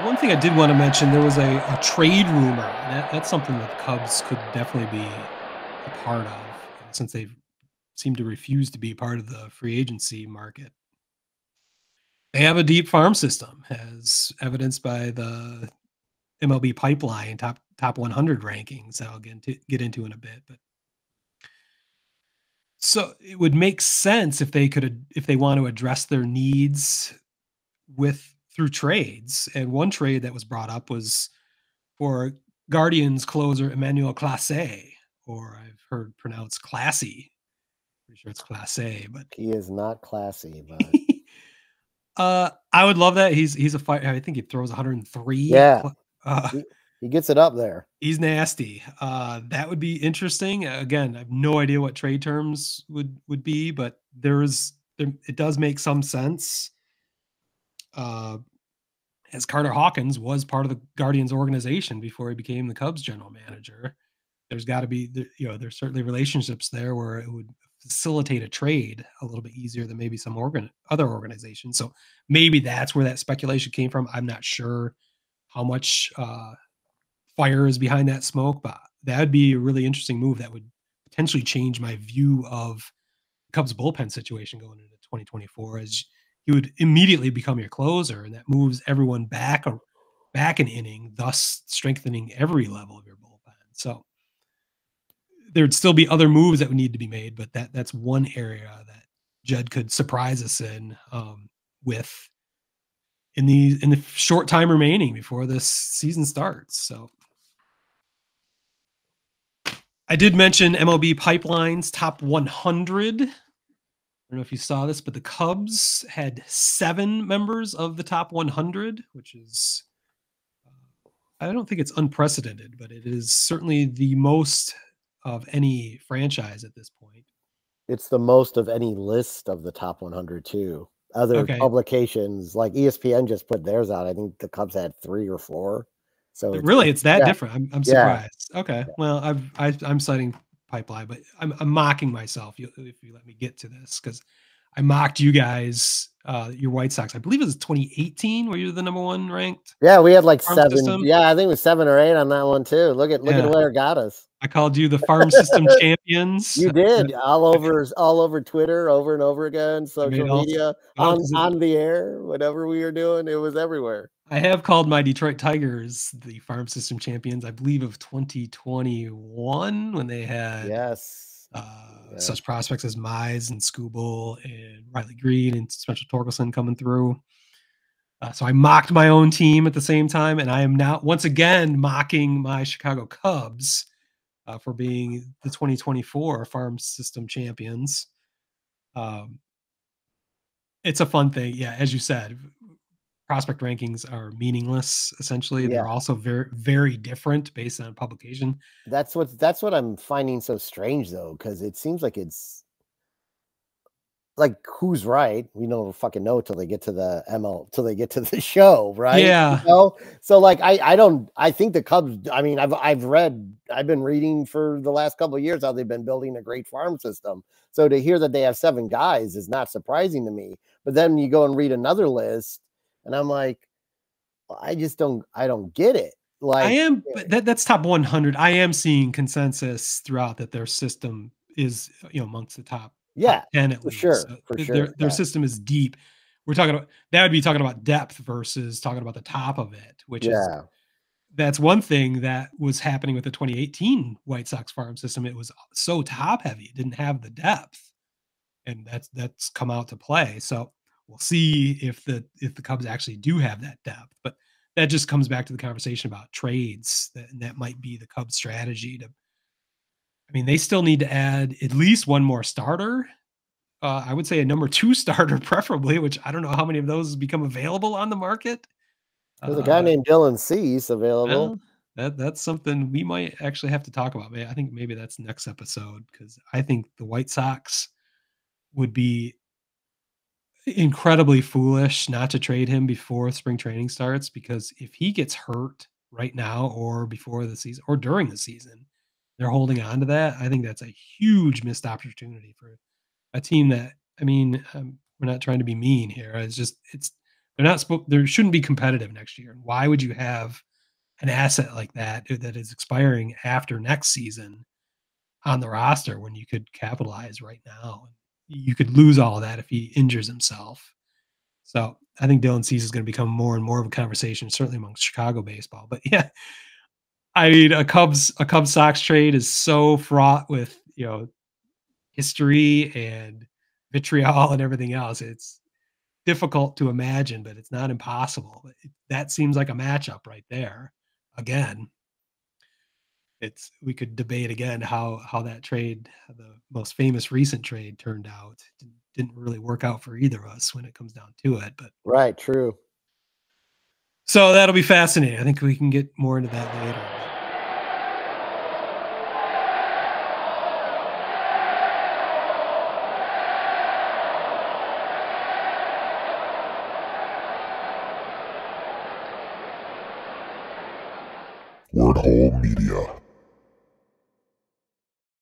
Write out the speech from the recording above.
One thing I did want to mention, there was a trade rumor, and that's something that the Cubs could definitely be a part of, since they seem to refuse to be part of the free agency market. They have a deep farm system, as evidenced by the MLB pipeline top 100 rankings that I'll get into in a bit. But so it would make sense if they want to address their needs with through trades. And one trade that was brought up was for Guardians closer Emmanuel Clase, or I've heard pronounced Classy. Pretty sure it's Clase, but He is not classy, but I would love that. He's a fight. I think he throws 103. yeah, Uh, he gets it up there. he's nasty. That would be interesting. Again, I have no idea what trade terms would be, but it does make some sense. As Carter Hawkins was part of the Guardians organization before he became the Cubs general manager. There's got to be, there's certainly relationships there where it would facilitate a trade a little bit easier than maybe some other organizations. So maybe that's where that speculation came from. I'm not sure how much fire is behind that smoke, but that would be a really interesting move that would potentially change my view of Cubs bullpen situation going into 2024, as he would immediately become your closer, and that moves everyone back an inning, thus strengthening every level of your bullpen. So there'd still be other moves that would need to be made, but that's one area that Jed could surprise us with in the short time remaining before this season starts. So I did mention MLB Pipeline's top 100. I don't know if you saw this, but the Cubs had 7 members of the top 100, which is, I don't think it's unprecedented, but it is certainly the most of any franchise at this point. It's the most of any list of the top 100 too. Other Okay. publications like ESPN just put theirs out. I think the Cubs had 3 or 4. So It's that yeah, different. I'm yeah. surprised. Okay. Well, I'm citing Pipeline, but I'm mocking myself if you let me get to this, because I mocked you guys, your White Sox. I believe it was 2018 where you're the number 1 ranked Yeah, we had like farm 7. system. Yeah, I think it was 7 or 8 on that one too. Look at Yeah. where it got us. I called you the farm system champions. You did all over Twitter, over and over again, social media, on the air, whatever we were doing, it was everywhere. I have called my Detroit Tigers the farm system champions, I believe, of 2021, when they had Yes. such prospects as Mize and Skubal and Riley Green and Spencer Torkelson coming through. So I mocked my own team at the same time, and I am now once again mocking my Chicago Cubs for being the 2024 farm system champions. It's a fun thing. Yeah, as you said, prospect rankings are meaningless, essentially. Yeah. They're also very, very different based on publication. That's what I'm finding so strange, though, because it seems like it's like, who's right? We don't fucking know till they get to the till they get to the show, right? Yeah. You know? So like I think the Cubs, I mean, I've been reading for the last couple of years how they've been building a great farm system. So to hear that they have 7 guys is not surprising to me. But then you go and read another list, and I'm like, well, I don't get it. Like, but that's top 100. I am seeing consensus throughout that their system is, amongst the top 10 at for least. sure, So for sure. Their system is deep. We're talking about that would be talking about depth versus talking about the top of it, which is that's one thing that was happening with the 2018 White Sox farm system. It was so top heavy, it didn't have the depth, and that's come out to play. So we'll see if the Cubs actually do have that depth, but that just comes back to the conversation about trades. That might be the Cubs' strategy to. I mean, they still need to add at least one more starter. I would say a number 2 starter, preferably, which I don't know how many of those become available on the market. There's a guy named Dylan Cease available. Well, that's something we might actually have to talk about. I think maybe that's next episode, because I think the White Sox would be incredibly foolish not to trade him before spring training starts, because if he gets hurt right now or before the season or during the season, they're holding on to that. I think that's a huge missed opportunity for a team that, I mean, we're not trying to be mean here. It's They shouldn't be competitive next year. And why would you have an asset like that that is expiring after next season on the roster when you could capitalize right now? You could lose all of that if he injures himself. So I think Dylan Cease is going to become more and more of a conversation, certainly amongst Chicago baseball. But yeah, I mean, a Cubs Sox trade is so fraught with history and vitriol and everything else. It's difficult to imagine, but it's not impossible. That seems like a matchup right there. Again, we could debate again how that trade, the most famous recent trade, turned out. Didn't really work out for either of us when it comes down to it. But Right, true. so that'll be fascinating. I think we can get more into that later. Word Hole Media.